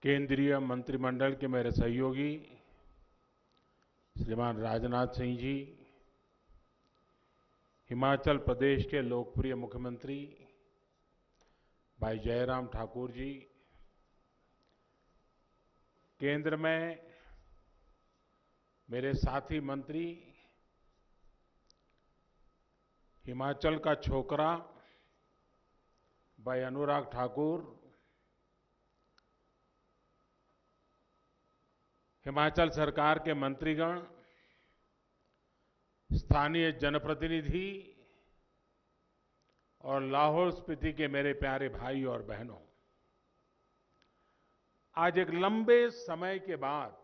केंद्रीय मंत्रिमंडल के मेरे सहयोगी श्रीमान राजनाथ सिंह जी, हिमाचल प्रदेश के लोकप्रिय मुख्यमंत्री भाई जयराम ठाकुर जी, केंद्र में मेरे साथी मंत्री, हिमाचल का छोकरा भाई अनुराग ठाकुर, हिमाचल सरकार के मंत्रीगण, स्थानीय जनप्रतिनिधि और लाहौल स्पीति के मेरे प्यारे भाई और बहनों, आज एक लंबे समय के बाद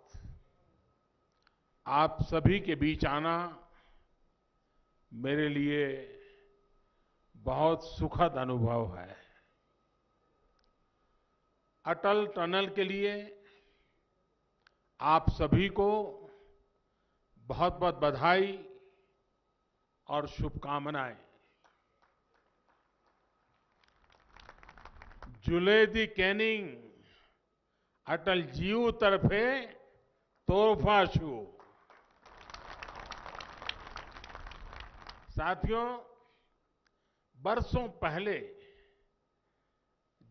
आप सभी के बीच आना मेरे लिए बहुत सुखद अनुभव है। अटल टनल के लिए आप सभी को बहुत बहुत बधाई और शुभकामनाएं। जुले दी कैनिंग अटल जीव तरफे तोहफा छू। साथियों, बरसों पहले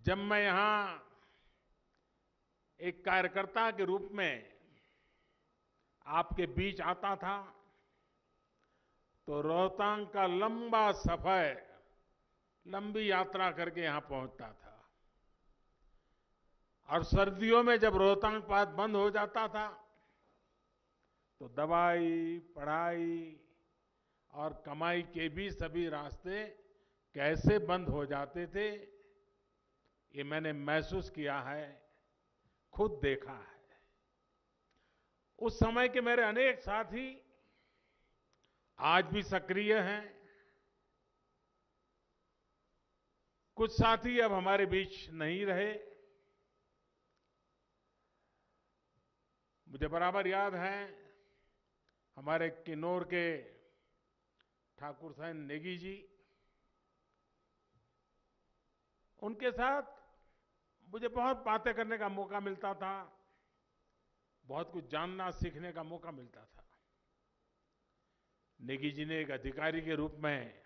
जब मैं यहां एक कार्यकर्ता के रूप में आपके बीच आता था तो रोहतांग का लंबा सफर, लंबी यात्रा करके यहां पहुंचता था और सर्दियों में जब रोहतांग पास बंद हो जाता था तो दवाई, पढ़ाई और कमाई के भी सभी रास्ते कैसे बंद हो जाते थे, ये मैंने महसूस किया है, खुद देखा है। उस समय के मेरे अनेक साथी आज भी सक्रिय हैं। कुछ साथी अब हमारे बीच नहीं रहे। मुझे बराबर याद है हमारे किन्नौर के ठाकुर साहब नेगी जी, उनके साथ मुझे बहुत बातें करने का मौका मिलता था, बहुत कुछ जानना सीखने का मौका मिलता था। नेगी जी ने एक अधिकारी के रूप में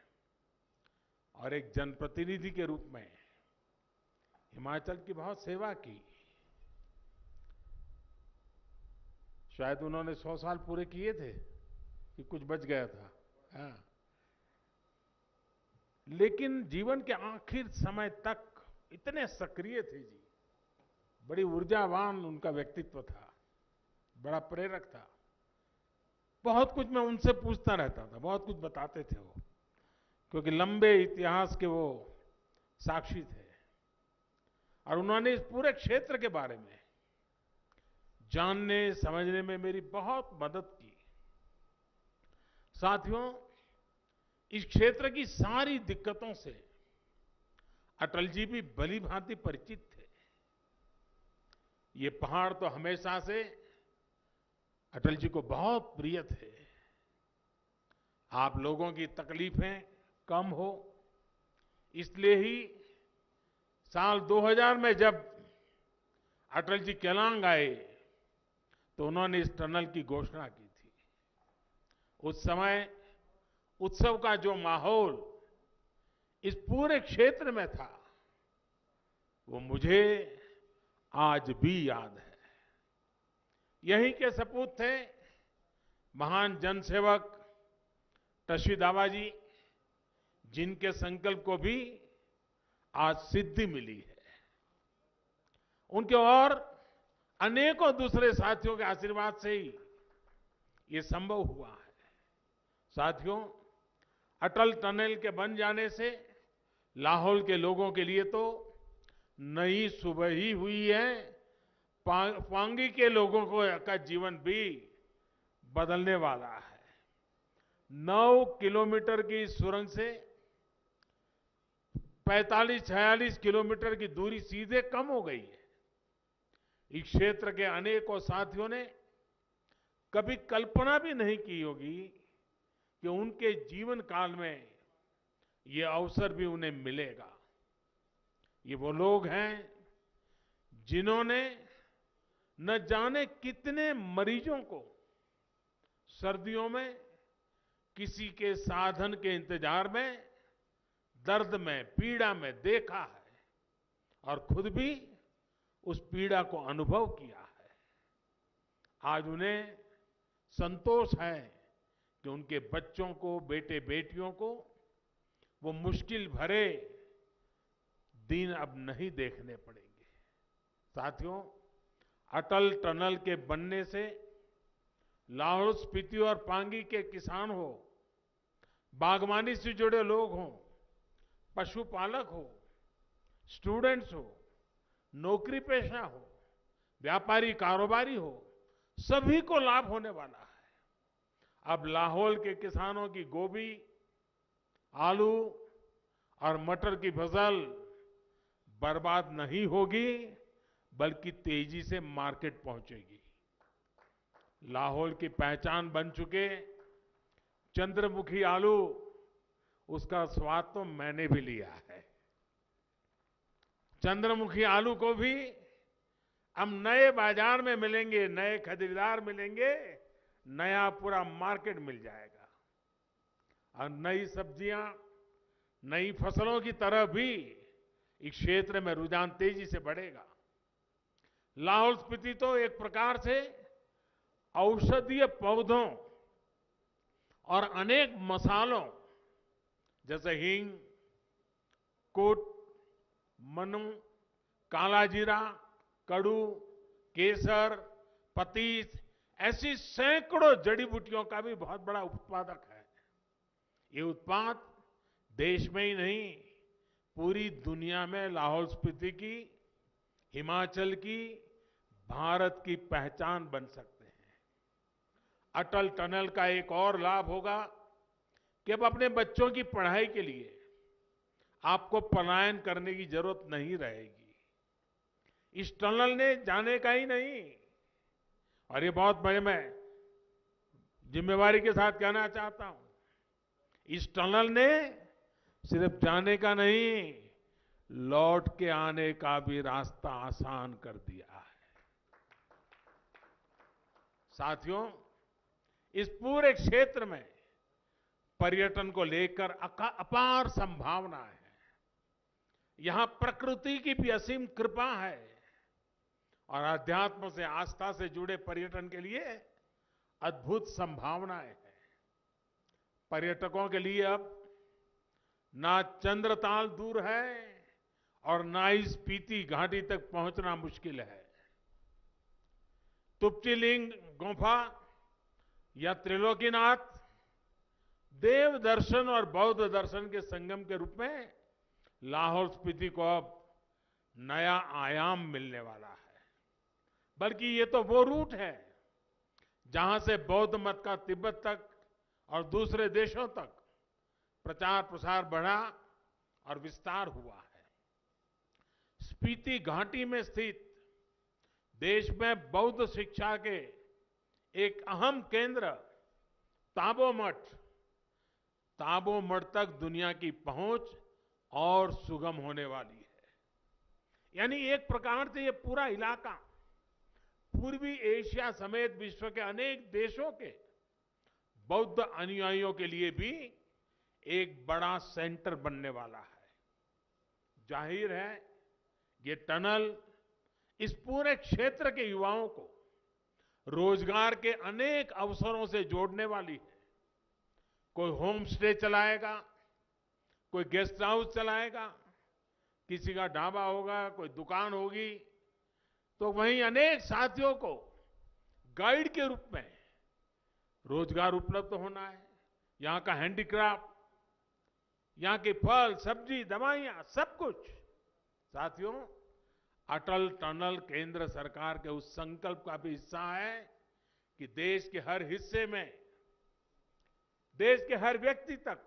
और एक जनप्रतिनिधि के रूप में हिमाचल की बहुत सेवा की। शायद उन्होंने 100 साल पूरे किए थे कि कुछ बच गया था। हाँ। लेकिन जीवन के आखिर समय तक इतने सक्रिय थे जी, बड़ी ऊर्जावान उनका व्यक्तित्व था, बड़ा प्रेरक था। बहुत कुछ मैं उनसे पूछता रहता था, बहुत कुछ बताते थे वो, क्योंकि लंबे इतिहास के वो साक्षी थे और उन्होंने इस पूरे क्षेत्र के बारे में जानने समझने में मेरी बहुत मदद की। साथियों, इस क्षेत्र की सारी दिक्कतों से अटल जी भी भली भांति परिचित थे। ये पहाड़ तो हमेशा से अटल जी को बहुत प्रिय थे। आप लोगों की तकलीफें कम हो, इसलिए ही साल 2000 में जब अटल जी केलांग आए तो उन्होंने इस टनल की घोषणा की थी। उस समय उत्सव का जो माहौल इस पूरे क्षेत्र में था वो मुझे आज भी याद है। यहीं के सपूत थे महान जनसेवक टशी दावा जी, जिनके संकल्प को भी आज सिद्धि मिली है। उनके और अनेकों दूसरे साथियों के आशीर्वाद से ही ये संभव हुआ है। साथियों, अटल टनल के बन जाने से लाहौल के लोगों के लिए तो नई सुबह ही हुई है। पांगी के लोगों का जीवन भी बदलने वाला है। 9 किलोमीटर की सुरंग से 45-46 किलोमीटर की दूरी सीधे कम हो गई है। इस क्षेत्र के अनेकों साथियों ने कभी कल्पना भी नहीं की होगी कि उनके जीवन काल में ये अवसर भी उन्हें मिलेगा। ये वो लोग हैं जिन्होंने न जाने कितने मरीजों को सर्दियों में किसी के साधन के इंतजार में, दर्द में, पीड़ा में देखा है और खुद भी उस पीड़ा को अनुभव किया है। आज उन्हें संतोष है कि उनके बच्चों को, बेटे बेटियों को वो मुश्किल भरे दिन अब नहीं देखने पड़ेंगे। साथियों, अटल टनल के बनने से लाहौल स्पीति और पांगी के किसान हो, बागवानी से जुड़े लोग हों, पशुपालक हो, स्टूडेंट्स हो, नौकरी पेशा हो, व्यापारी कारोबारी हो, सभी को लाभ होने वाला है। अब लाहौल के किसानों की गोभी, आलू और मटर की फसल बर्बाद नहीं होगी, बल्कि तेजी से मार्केट पहुंचेगी। लाहौल की पहचान बन चुके चंद्रमुखी आलू, उसका स्वाद तो मैंने भी लिया है। चंद्रमुखी आलू को भी हम नए बाजार में मिलेंगे, नए खरीदार मिलेंगे, नया पूरा मार्केट मिल जाएगा। और नई सब्जियां, नई फसलों की तरह भी इस क्षेत्र में रुझान तेजी से बढ़ेगा। लाहौल स्पीति तो एक प्रकार से औषधीय पौधों और अनेक मसालों जैसे हींग, कूट, मनु, काला जीरा, कड़ू, केसर, पतीस, ऐसी सैकड़ों जड़ी बूटियों का भी बहुत बड़ा उत्पादक है। ये उत्पाद देश में ही नहीं, पूरी दुनिया में लाहौल स्पीति की, हिमाचल की, भारत की पहचान बन सकते हैं। अटल टनल का एक और लाभ होगा कि अब अपने बच्चों की पढ़ाई के लिए आपको पलायन करने की जरूरत नहीं रहेगी। इस टनल ने जाने का ही नहीं, और ये बहुत बड़े मैं जिम्मेवारी के साथ कहना चाहता हूं, इस टनल ने सिर्फ जाने का नहीं, लौट के आने का भी रास्ता आसान कर दिया है। साथियों, इस पूरे क्षेत्र में पर्यटन को लेकर अपार संभावना है। यहां प्रकृति की भी असीम कृपा है और अध्यात्म से, आस्था से जुड़े पर्यटन के लिए अद्भुत संभावनाएं हैं। पर्यटकों के लिए अब ना चंद्रताल दूर है और ना ही स्पीति घाटी तक पहुंचना मुश्किल है। तुपची लिंग गुफा या त्रिलोकीनाथ देव दर्शन और बौद्ध दर्शन के संगम के रूप में लाहौल स्पीति को अब नया आयाम मिलने वाला है। बल्कि ये तो वो रूट है जहां से बौद्ध मत का तिब्बत तक और दूसरे देशों तक प्रचार प्रसार बढ़ा और विस्तार हुआ है। स्पीति घाटी में स्थित देश में बौद्ध शिक्षा के एक अहम केंद्र ताबो मठ तक दुनिया की पहुंच और सुगम होने वाली है। यानी एक प्रकार से ये पूरा इलाका पूर्वी एशिया समेत विश्व के अनेक देशों के बौद्ध अनुयायियों के लिए भी एक बड़ा सेंटर बनने वाला है। जाहिर है, ये टनल इस पूरे क्षेत्र के युवाओं को रोजगार के अनेक अवसरों से जोड़ने वाली है। कोई होम स्टे चलाएगा, कोई गेस्ट हाउस चलाएगा, किसी का ढाबा होगा, कोई दुकान होगी, तो वहीं अनेक साथियों को गाइड के रूप में रोजगार उपलब्ध होना है। यहां का हैंडीक्राफ्ट, यहां के फल, सब्जी, दवाइयां, सब कुछ। साथियों, अटल टनल केंद्र सरकार के उस संकल्प का भी हिस्सा है कि देश के हर हिस्से में, देश के हर व्यक्ति तक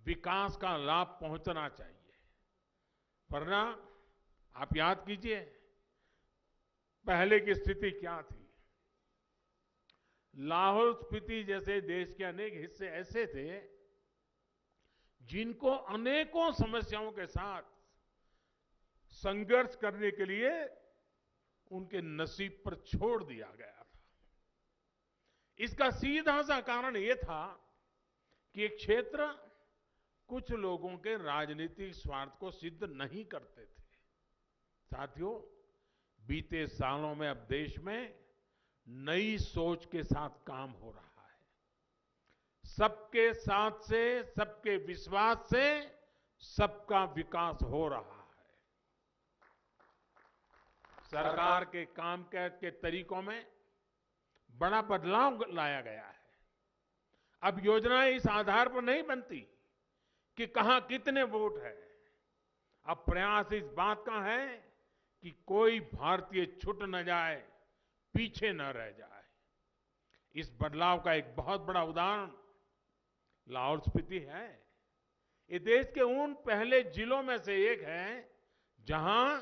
विकास का लाभ पहुंचना चाहिए। वरना आप याद कीजिए, पहले की स्थिति क्या थी। लाहौल स्पीति जैसे देश के अनेक हिस्से ऐसे थे जिनको अनेकों समस्याओं के साथ संघर्ष करने के लिए उनके नसीब पर छोड़ दिया गया था। इसका सीधा सा कारण ये था कि एक क्षेत्र कुछ लोगों के राजनीतिक स्वार्थ को सिद्ध नहीं करते थे। साथियों, बीते सालों में अब देश में नई सोच के साथ काम हो रहा है। सबके साथ से, सबके विश्वास से सबका विकास हो रहा है। सरकार के कामकाज के तरीकों में बड़ा बदलाव लाया गया है। अब योजनाएं इस आधार पर नहीं बनती कि कहां कितने वोट है। अब प्रयास इस बात का है कि कोई भारतीय छूट न जाए, पीछे न रह जाए। इस बदलाव का एक बहुत बड़ा उदाहरण लाहौल स्पीति है। ये देश के उन पहले जिलों में से एक है जहां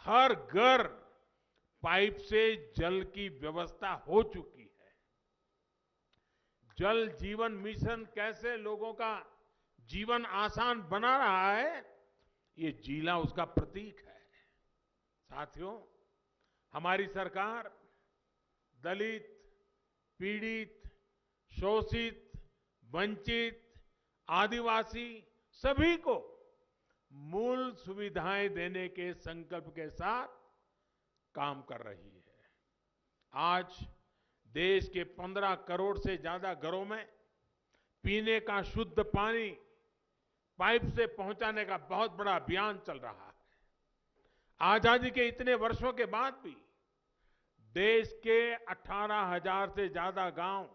हर घर पाइप से जल की व्यवस्था हो चुकी है। जल जीवन मिशन कैसे लोगों का जीवन आसान बना रहा है, ये जिला उसका प्रतीक है। साथियों, हमारी सरकार दलित, पीड़ित, शोषित, वंचित, आदिवासी सभी को मूल सुविधाएं देने के संकल्प के साथ काम कर रही है। आज देश के 15 करोड़ से ज्यादा घरों में पीने का शुद्ध पानी पाइप से पहुंचाने का बहुत बड़ा अभियान चल रहा है। आजादी के इतने वर्षों के बाद भी देश के 18,000 से ज्यादा गांव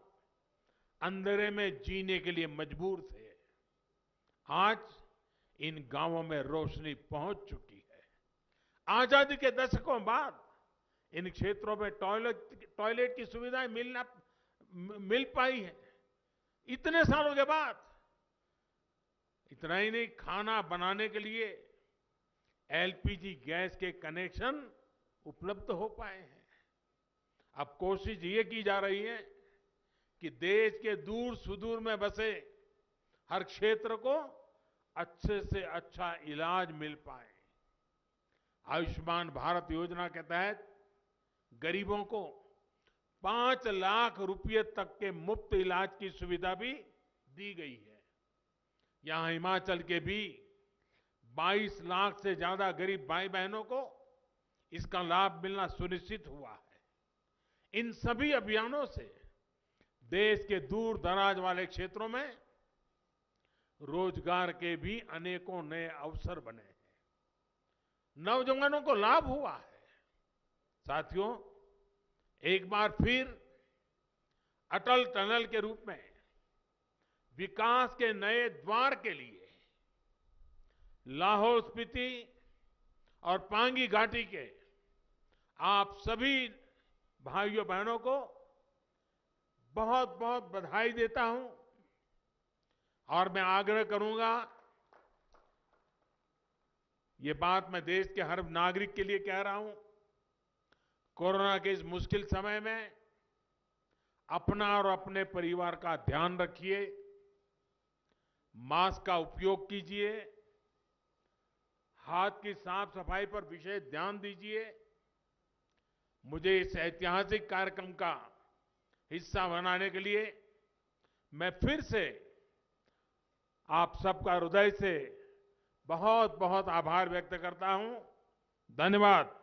अंधेरे में जीने के लिए मजबूर थे। आज इन गांवों में रोशनी पहुंच चुकी है। आजादी के दशकों बाद इन क्षेत्रों में टॉयलेट की सुविधाएं मिल पाई है। इतने सालों के बाद इतना ही नहीं, खाना बनाने के लिए एलपीजी गैस के कनेक्शन उपलब्ध हो पाए हैं। अब कोशिश ये की जा रही है कि देश के दूर सुदूर में बसे हर क्षेत्र को अच्छे से अच्छा इलाज मिल पाए। आयुष्मान भारत योजना के तहत गरीबों को 5 लाख रुपए तक के मुफ्त इलाज की सुविधा भी दी गई है। यहां हिमाचल के भी 22 लाख से ज्यादा गरीब भाई बहनों को इसका लाभ मिलना सुनिश्चित हुआ है। इन सभी अभियानों से देश के दूर दराज वाले क्षेत्रों में रोजगार के भी अनेकों नए अवसर बने हैं। नौजवानों को लाभ हुआ है। साथियों, एक बार फिर अटल टनल के रूप में विकास के नए द्वार के लिए लाहौल स्पीति और पांगी घाटी के आप सभी भाइयों बहनों को बहुत बहुत बधाई देता हूं। और मैं आग्रह करूंगा, ये बात मैं देश के हर नागरिक के लिए कह रहा हूं, कोरोना के इस मुश्किल समय में अपना और अपने परिवार का ध्यान रखिए, मास्क का उपयोग कीजिए, हाथ की साफ सफाई पर विशेष ध्यान दीजिए। मुझे इस ऐतिहासिक कार्यक्रम का हिस्सा बनाने के लिए मैं फिर से आप सबका हृदय से बहुत बहुत आभार व्यक्त करता हूं। धन्यवाद।